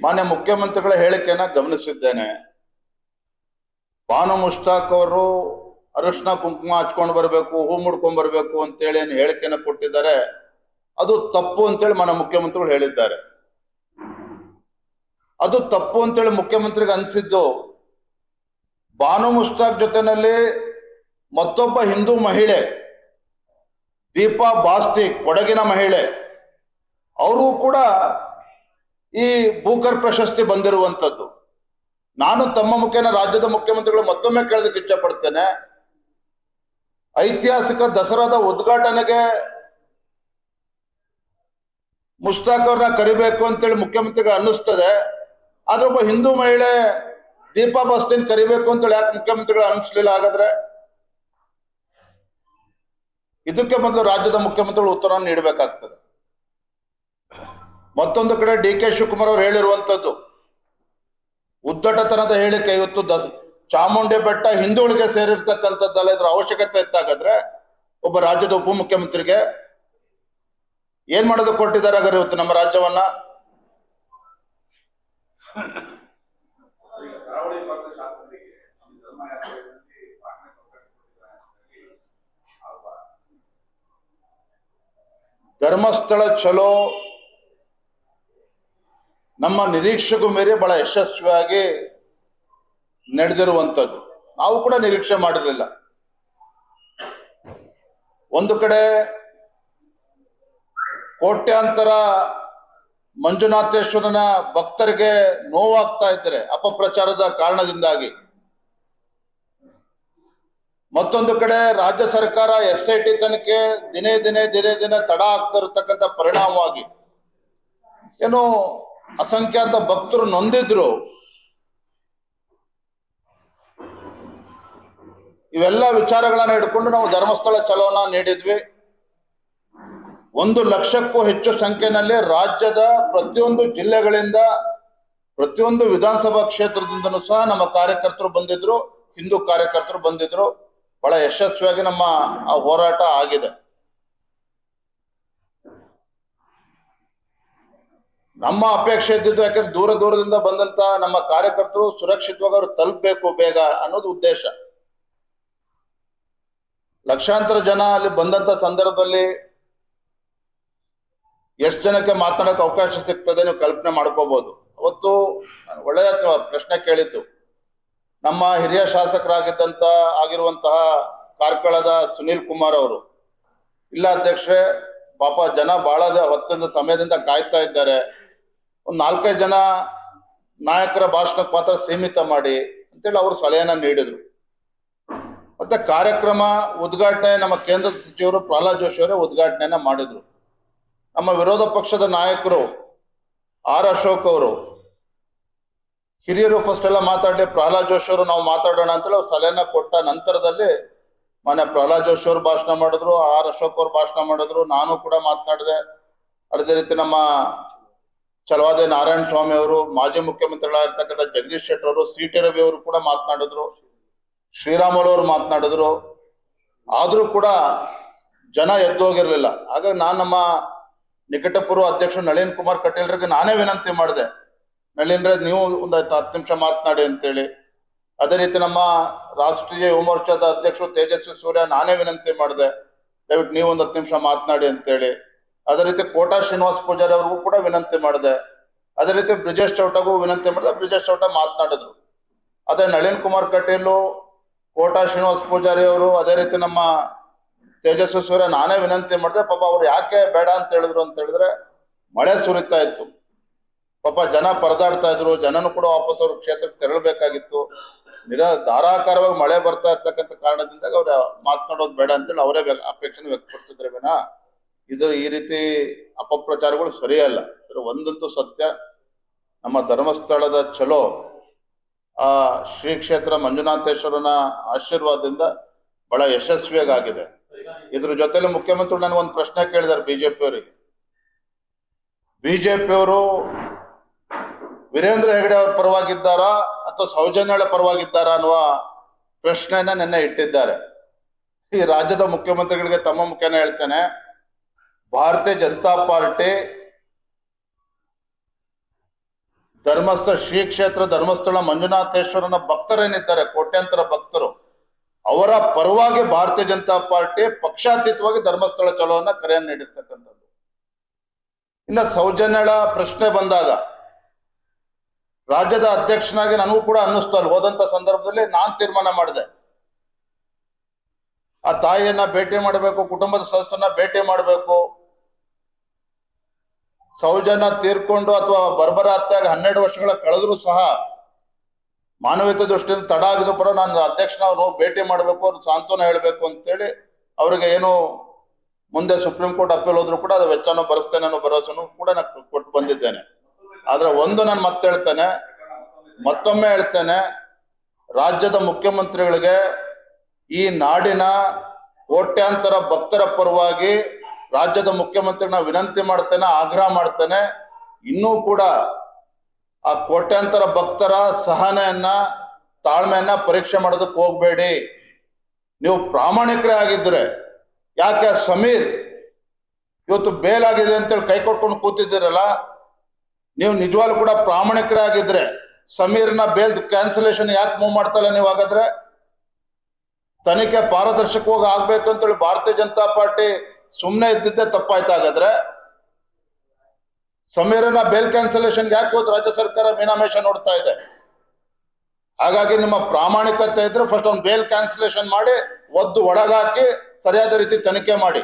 ಮಾನ್ಯ ಮುಖ್ಯಮಂತ್ರಿಗಳ ಹೇಳಿಕೆಯನ್ನ ಗಮನಿಸಿದ್ದೇನೆ. ಬಾನು ಮುಷ್ತಾಕ್ ಅವರು ಅರಿಶಿನ ಕುಂಕುಮ ಹಚ್ಕೊಂಡು ಬರಬೇಕು, ಹೂ ಮುಡ್ಕೊಂಡ್ ಬರಬೇಕು ಅಂತೇಳಿ ಏನು ಹೇಳಿಕೆಯನ್ನ ಕೊಟ್ಟಿದ್ದಾರೆ, ಅದು ತಪ್ಪು ಅಂತೇಳಿ ಮಾನ್ಯ ಮುಖ್ಯಮಂತ್ರಿಗಳು ಹೇಳಿದ್ದಾರೆ. ಅದು ತಪ್ಪು ಅಂತೇಳಿ ಮುಖ್ಯಮಂತ್ರಿಗೆ ಅನ್ಸಿದ್ದು ಬಾನು ಮುಷ್ತಾಕ್ ಜೊತೆನಲ್ಲಿ ಮತ್ತೊಬ್ಬ ಹಿಂದೂ ಮಹಿಳೆ ದೀಪಾ ಬಾಸ್ತಿ, ಕೊಡಗಿನ ಮಹಿಳೆ, ಅವರು ಕೂಡ ಈ ಬೂಕರ್ ಪ್ರಶಸ್ತಿ ಬಂದಿರುವಂತದ್ದು. ನಾನು ತಮ್ಮ ಮುಖೇನ ರಾಜ್ಯದ ಮುಖ್ಯಮಂತ್ರಿಗಳು ಮತ್ತೊಮ್ಮೆ ಕೇಳೋದಕ್ಕೆ ಇಚ್ಛೆ ಪಡ್ತೇನೆ. ಐತಿಹಾಸಿಕ ದಸರಾದ ಉದ್ಘಾಟನೆಗೆ ಮುಷ್ತಾಕ್ ಅವ್ರನ್ನ ಕರಿಬೇಕು ಅಂತೇಳಿ ಮುಖ್ಯಮಂತ್ರಿಗಳು ಅನ್ನಿಸ್ತದೆ, ಆದ್ರೆ ಒಬ್ಬ ಹಿಂದೂ ಮಹಿಳೆ ದೀಪಾ ಬಾಸ್ತಿನ್ ಕರಿಬೇಕು ಅಂತೇಳಿ ಯಾಕೆ ಮುಖ್ಯಮಂತ್ರಿಗಳು ಅನಿಸ್ಲಿಲ್ಲ? ಹಾಗಾದ್ರೆ ಇದಕ್ಕೆ ಮೊದಲು ರಾಜ್ಯದ ಮುಖ್ಯಮಂತ್ರಿಗಳು ಉತ್ತರ ನೀಡಬೇಕಾಗ್ತದೆ. ಮತ್ತೊಂದು ಕಡೆ ಡಿ ಕೆ ಶಿವಕುಮಾರ್ ಅವರು ಹೇಳಿರುವಂತದ್ದು ಉದ್ದಟತನದ ಹೇಳಿಕೆ. ಇವತ್ತು ಚಾಮುಂಡಿ ಬೆಟ್ಟ ಹಿಂದೂಗಳಿಗೆ ಸೇರಿರ್ತಕ್ಕಂಥದ್ದಲ್ಲ, ಇದ್ರ ಅವಶ್ಯಕತೆ ಇತ್ತಾಗಾದ್ರೆ ಒಬ್ಬ ರಾಜ್ಯದ ಉಪಮುಖ್ಯಮಂತ್ರಿಗೆ ಏನ್ ಮಾಡೋದಕ್ಕೆ ಕೊಟ್ಟಿದ್ದಾರೆ ಹಾಗಾದ್ರೆ ಇವತ್ತು ನಮ್ಮ ರಾಜ್ಯವನ್ನ? ಧರ್ಮಸ್ಥಳ ಚಲೋ ನಮ್ಮ ನಿರೀಕ್ಷೆಗೂ ಮೀರಿ ಬಹಳ ಯಶಸ್ವಿಯಾಗಿ ನಡೆದಿರುವಂಥದ್ದು. ನಾವು ಕೂಡ ನಿರೀಕ್ಷೆ ಮಾಡಿರಲಿಲ್ಲ. ಒಂದು ಕಡೆ ಕೋಟ್ಯಾಂತರ ಮಂಜುನಾಥೇಶ್ವರನ ಭಕ್ತರಿಗೆ ನೋವಾಗ್ತಾ ಇದ್ದಾರೆ ಅಪಪ್ರಚಾರದ ಕಾರಣದಿಂದಾಗಿ. ಮತ್ತೊಂದು ಕಡೆ ರಾಜ್ಯ ಸರ್ಕಾರ SIT ತನಿಖೆ ದಿನೇ ದಿನೇ ತಡ ಆಗ್ತಾ ಇರತಕ್ಕಂಥ ಪರಿಣಾಮವಾಗಿ ಏನು ಅಸಂಖ್ಯಾತ ಭಕ್ತರು ನೊಂದಿದ್ರು. ಇವೆಲ್ಲ ವಿಚಾರಗಳನ್ನ ಇಟ್ಕೊಂಡು ನಾವು ಧರ್ಮಸ್ಥಳ ಚಲೋನ ನೀಡಿದ್ವಿ. 1 ಲಕ್ಷಕ್ಕೂ ಹೆಚ್ಚು ಸಂಖ್ಯೆಯಲ್ಲಿ ರಾಜ್ಯದ ಪ್ರತಿಯೊಂದು ಜಿಲ್ಲೆಗಳಿಂದ, ಪ್ರತಿಯೊಂದು ವಿಧಾನಸಭಾ ಕ್ಷೇತ್ರದಿಂದನೂ ಸಹ ನಮ್ಮ ಕಾರ್ಯಕರ್ತರು ಬಂದಿದ್ರು, ಹಿಂದೂ ಕಾರ್ಯಕರ್ತರು ಬಂದಿದ್ರು. ಬಹಳ ಯಶಸ್ವಿಯಾಗಿ ನಮ್ಮ ಆ ಹೋರಾಟ ಆಗಿದೆ. ನಮ್ಮ ಅಪೇಕ್ಷೆ ಇದ್ದಿದ್ದು, ಯಾಕಂದ್ರೆ ದೂರದಿಂದ ಬಂದಂತ ನಮ್ಮ ಕಾರ್ಯಕರ್ತರು ಸುರಕ್ಷಿತವಾಗಿ ಅವ್ರು ತಲುಪಬೇಕು ಬೇಗ ಅನ್ನೋದು ಉದ್ದೇಶ. ಲಕ್ಷಾಂತರ ಜನ ಅಲ್ಲಿ ಬಂದಂತ ಸಂದರ್ಭದಲ್ಲಿ ಎಷ್ಟು ಜನಕ್ಕೆ ಮಾತನಾಡಕ್ಕೆ ಅವಕಾಶ ಸಿಗ್ತದೆ ನೀವು ಕಲ್ಪನೆ ಮಾಡ್ಕೋಬಹುದು. ಅವತ್ತು ಒಳ್ಳೆಯ ಪ್ರಶ್ನೆ ಕೇಳಿದ್ದು ನಮ್ಮ ಹಿರಿಯ ಆಗಿರುವಂತಹ ಕಾರ್ಕಳದ ಸುನೀಲ್ ಕುಮಾರ್ ಅವರು. ಇಲ್ಲ ಅಧ್ಯಕ್ಷರೇ, ಪಾಪ ಜನ ಬಹಳ ಹೊತ್ತಿನ ಸಮಯದಿಂದ ಕಾಯ್ತಾ ಇದ್ದಾರೆ, ಒಂದು 4-5 ಜನ ನಾಯಕರ ಭಾಷಣಕ್ಕೆ ಮಾತ್ರ ಸೀಮಿತ ಮಾಡಿ ಅಂತೇಳಿ ಅವರು ಸಲಹೆಯನ್ನ ನೀಡಿದ್ರು. ಮತ್ತೆ ಕಾರ್ಯಕ್ರಮ ಉದ್ಘಾಟನೆ ನಮ್ಮ ಕೇಂದ್ರ ಸಚಿವರು ಪ್ರಹ್ಲಾದ್ ಜೋಶಿ ಅವರೇ ಉದ್ಘಾಟನೆಯನ್ನ ಮಾಡಿದ್ರು. ನಮ್ಮ ವಿರೋಧ ಪಕ್ಷದ ನಾಯಕರು ಆರ್ ಅಶೋಕ್ ಅವರು, ಹಿರಿಯರು ಫಸ್ಟ್ ಎಲ್ಲ ಮಾತಾಡಿ ಪ್ರಹ್ಲಾದ್ ಜೋಶಿ ಅವರು ನಾವು ಮಾತಾಡೋಣ ಅಂತೇಳಿ ಅವ್ರು ಸಲಹೆಯನ್ನ ಕೊಟ್ಟ ನಂತರದಲ್ಲಿ ಮೊನ್ನೆ ಪ್ರಹ್ಲಾದ್ ಜೋಶಿ ಅವರು ಭಾಷಣ ಮಾಡಿದ್ರು, ಆರ್ ಅಶೋಕ್ ಅವರು ಭಾಷಣ ಮಾಡಿದ್ರು, ನಾನು ಕೂಡ ಮಾತನಾಡಿದೆ. ಅದೇ ರೀತಿ ನಮ್ಮ ಛಲವಾದಿ ನಾರಾಯಣ ಸ್ವಾಮಿ ಅವರು, ಮಾಜಿ ಮುಖ್ಯಮಂತ್ರಿಗಳಾಗಿರ್ತಕ್ಕಂಥ ಜಗದೀಶ್ ಶೆಟ್ಟರ್ ಅವರು, CT ರವಿ ಅವರು ಕೂಡ ಮಾತನಾಡಿದ್ರು, ಶ್ರೀರಾಮುಲು ಅವರು ಮಾತನಾಡಿದ್ರು. ಆದ್ರೂ ಕೂಡ ಜನ ಎದ್ದೋಗಿರ್ಲಿಲ್ಲ. ಹಾಗಾಗಿ ನಾನು ನಮ್ಮ ನಿಕಟಪೂರ್ವ ಅಧ್ಯಕ್ಷರು ನಳಿನ್ ಕುಮಾರ್ ಕಟೀಲ್ರಿಗೆ ನಾನೇ ವಿನಂತಿ ಮಾಡಿದೆ, ನಳಿನ್ರೆ ನೀವು ಒಂದು 10 ನಿಮಿಷ ಮಾತನಾಡಿ ಅಂತೇಳಿ. ಅದೇ ರೀತಿ ನಮ್ಮ ರಾಷ್ಟ್ರೀಯ ಯುವ ಮೋರ್ಚಾದ ಅಧ್ಯಕ್ಷರು ತೇಜಸ್ವಿ ಸೂರ್ಯ ನಾನೇ ವಿನಂತಿ ಮಾಡಿದೆ, ದಯವಿಟ್ಟು ನೀವು ಒಂದು 10 ನಿಮಿಷ ಮಾತನಾಡಿ ಅಂತೇಳಿ. ಅದೇ ರೀತಿ ಕೋಟಾ ಶ್ರೀನಿವಾಸ್ ಪೂಜಾರಿ ಅವ್ರಿಗೂ ಕೂಡ ವಿನಂತಿ ಮಾಡಿದೆ. ಅದೇ ರೀತಿ ಬ್ರಿಜೇಶ್ ಚೌಟಗೂ ವಿನಂತಿ ಮಾಡಿದೆ, ಬ್ರಿಜೇಶ್ ಚೌಟ ಮಾತನಾಡಿದ್ರು. ಅದೇ ನಳಿನ್ ಕುಮಾರ್ ಕಟೀಲು, ಕೋಟಾ ಶ್ರೀನಿವಾಸ್ ಪೂಜಾರಿ ಅವರು, ಅದೇ ರೀತಿ ನಮ್ಮ ತೇಜಸ್ವಿ ಸೂರ್ಯ ನಾನೇ ವಿನಂತಿ ಮಾಡಿದೆ. ಪಾಪ ಅವ್ರು ಯಾಕೆ ಬೇಡ ಅಂತ ಹೇಳಿದ್ರು ಅಂತ ಹೇಳಿದ್ರೆ, ಮಳೆ ಸುರಿತಾ ಇತ್ತು, ಪಾಪ ಜನ ಪರದಾಡ್ತಾ ಇದ್ರು, ಜನನು ಕೂಡ ವಾಪಸ್ ಅವ್ರ ಕ್ಷೇತ್ರಕ್ಕೆ ತೆರಳಬೇಕಾಗಿತ್ತು. ಧಾರಾಕಾರವಾಗಿ ಮಳೆ ಬರ್ತಾ ಇರ್ತಕ್ಕಂಥ ಕಾರಣದಿಂದ ಅವ್ರ ಮಾತನಾಡೋದು ಬೇಡ ಅಂತೇಳಿ ಅವರೇ ಅಪೇಕ್ಷೆ ವ್ಯಕ್ತಪಡಿಸಿದ್ರೆ ವಿನ ಈ ರೀತಿ ಅಪಪ್ರಚಾರಗಳು ಸರಿಯಲ್ಲ. ಒಂದಂತೂ ಸತ್ಯ, ನಮ್ಮ ಧರ್ಮಸ್ಥಳದ ಚಲೋ ಆ ಶ್ರೀ ಕ್ಷೇತ್ರ ಮಂಜುನಾಥೇಶ್ವರನ ಆಶೀರ್ವಾದದಿಂದ ಬಹಳ ಯಶಸ್ವಿಯಾಗಿದೆ. ಇದ್ರ ಜೊತೆಲಿ ಮುಖ್ಯಮಂತ್ರಿ ನನಗೆ ಒಂದು ಪ್ರಶ್ನೆ ಕೇಳಿದ್ದಾರೆ ಬಿಜೆಪಿ ಅವರಿಗೆ. ಬಿಜೆಪಿಯವರು ವೀರೇಂದ್ರ ಹೆಗಡೆ ಅವ್ರ ಪರವಾಗಿದ್ದಾರಾ ಅಥವಾ ಸೌಜನ್ಯಳ ಪರವಾಗಿದ್ದಾರಾ ಅನ್ನುವ ಪ್ರಶ್ನೆಯನ್ನ ನಿನ್ನೆ ಇಟ್ಟಿದ್ದಾರೆ. ಈ ರಾಜ್ಯದ ಮುಖ್ಯಮಂತ್ರಿಗಳಿಗೆ ತಮ್ಮ ಮುಖೇನ ಹೇಳ್ತೇನೆ, ಭಾರತೀಯ ಜನತಾ ಪಾರ್ಟಿ ಧರ್ಮಸ್ಥಳ ಶ್ರೀ ಕ್ಷೇತ್ರ ಧರ್ಮಸ್ಥಳ ಮಂಜುನಾಥೇಶ್ವರನ ಭಕ್ತರೇನಿದ್ದಾರೆ, ಕೋಟ್ಯಾಂತರ ಭಕ್ತರು, ಅವರ ಪರವಾಗಿ ಭಾರತೀಯ ಜನತಾ ಪಾರ್ಟಿ ಪಕ್ಷಾತೀತವಾಗಿ ಧರ್ಮಸ್ಥಳ ಚಲೋವನ್ನ ಕರೆಯನ್ನು ನೀಡಿರ್ತಕ್ಕಂಥದ್ದು. ಇನ್ನ ಸೌಜನ್ಯಳ ಪ್ರಶ್ನೆ ಬಂದಾಗ ರಾಜ್ಯದ ಅಧ್ಯಕ್ಷನಾಗಿ ನನಗೂ ಕೂಡ ಅನ್ನಿಸ್ತು, ಅಲ್ಲಿ ಹೋದಂತ ಸಂದರ್ಭದಲ್ಲಿ ನಾನ್ ತೀರ್ಮಾನ ಮಾಡಿದೆ, ಆ ತಾಯಿಯನ್ನ ಭೇಟಿ ಮಾಡಬೇಕು, ಕುಟುಂಬದ ಸದಸ್ಯರನ್ನ ಭೇಟಿ ಮಾಡಬೇಕು. ಸೌಜನ್ಯ ತೀರ್ಕೊಂಡು ಅಥವಾ ಬರ್ಬರ ಹತ್ಯೆಯಾಗಿ 12 ವರ್ಷಗಳ ಕಳೆದ್ರು ಸಹ ಮಾನವೀಯತೆ ದೃಷ್ಟಿಯಿಂದ ತಡ ಆಗಿದ್ರು ಪರ ನಾನು ಅಧ್ಯಕ್ಷನ ಹೋಗಿ ಭೇಟಿ ಮಾಡಬೇಕು, ಅವ್ರು ಸಾಂತ್ವನ ಹೇಳಬೇಕು ಅಂತೇಳಿ ಅವರಿಗೆ ಏನು ಮುಂದೆ ಸುಪ್ರೀಂ ಕೋರ್ಟ್ ಅಪೀಲ್ ಹೋದ್ರು ಕೂಡ ಅದು ವೆಚ್ಚನೂ ಭರಿಸ್ತೇನೆ ಅನ್ನೋ ಭರವಸೆನೂ ಕೂಡ ನಾನು ಕೊಟ್ಟು ಬಂದಿದ್ದೇನೆ. ಆದ್ರೆ ಒಂದು ನಾನು ಮತ್ತೊಮ್ಮೆ ಹೇಳ್ತೇನೆ, ರಾಜ್ಯದ ಮುಖ್ಯಮಂತ್ರಿಗಳಿಗೆ ಈ ನಾಡಿನ ಕೋಟ್ಯಾಂತರ ಭಕ್ತರ ಪರವಾಗಿ ರಾಜ್ಯದ ಮುಖ್ಯಮಂತ್ರಿನ ವಿನಂತಿ ಮಾಡ್ತೇನೆ, ಆಗ್ರಹ ಮಾಡ್ತೇನೆ, ಇನ್ನೂ ಕೂಡ ಆ ಕೋಟ್ಯಾಂತರ ಭಕ್ತರ ಸಹನೆಯನ್ನ ತಾಳ್ಮೆಯನ್ನ ಪರೀಕ್ಷೆ ಮಾಡೋದಕ್ಕೆ ಹೋಗ್ಬೇಡಿ. ನೀವು ಪ್ರಾಮಾಣಿಕರೇ ಆಗಿದ್ರೆ, ಯಾಕೆ ಸಮೀರ್ ಇವತ್ತು ಬೇಲ್ ಆಗಿದೆ ಅಂತೇಳಿ ಕೈ ಕೊಟ್ಕೊಂಡು ಕೂತಿದ್ದೀರಲ್ಲ, ನೀವು ನಿಜವಾಗ್ಲೂ ಕೂಡ ಪ್ರಾಮಾಣಿಕರೇ ಆಗಿದ್ರೆ ಸಮೀರ್ನ ಬೇಲ್ ಕ್ಯಾನ್ಸಲೇಷನ್ ಯಾಕೆ ಮೂವ್ ಮಾಡ್ತಲ್ಲ ನೀವು? ಹಾಗಾದ್ರೆ ತನಿಖೆ ಪಾರದರ್ಶಕವಾಗಿ ಆಗ್ಬೇಕು ಅಂತೇಳಿ ಭಾರತೀಯ ಜನತಾ ಪಾರ್ಟಿ ಸುಮ್ಮನೆ ಇದ್ದಿದ್ದೆ ತಪ್ಪಾಯ್ತು. ಹಾಗಾದ್ರೆ ಸಮೀರನ ಬೇಲ್ ಕ್ಯಾನ್ಸಲೇಷನ್ ಯಾಕೆ ಹೋದ್ ರಾಜ್ಯ ಸರ್ಕಾರ ಮೀನಾಮೇಷ ನೋಡ್ತಾ ಇದೆ? ಹಾಗಾಗಿ ನಿಮ್ಮ ಪ್ರಾಮಾಣಿಕತೆ ಇದ್ರೆ ಫಸ್ಟ್ ಅವ್ನು ಬೇಲ್ ಕ್ಯಾನ್ಸಲೇಷನ್ ಮಾಡಿ ಒದ್ದು ಒಳಗಾಕಿ ಸರಿಯಾದ ರೀತಿ ತನಿಖೆ ಮಾಡಿ.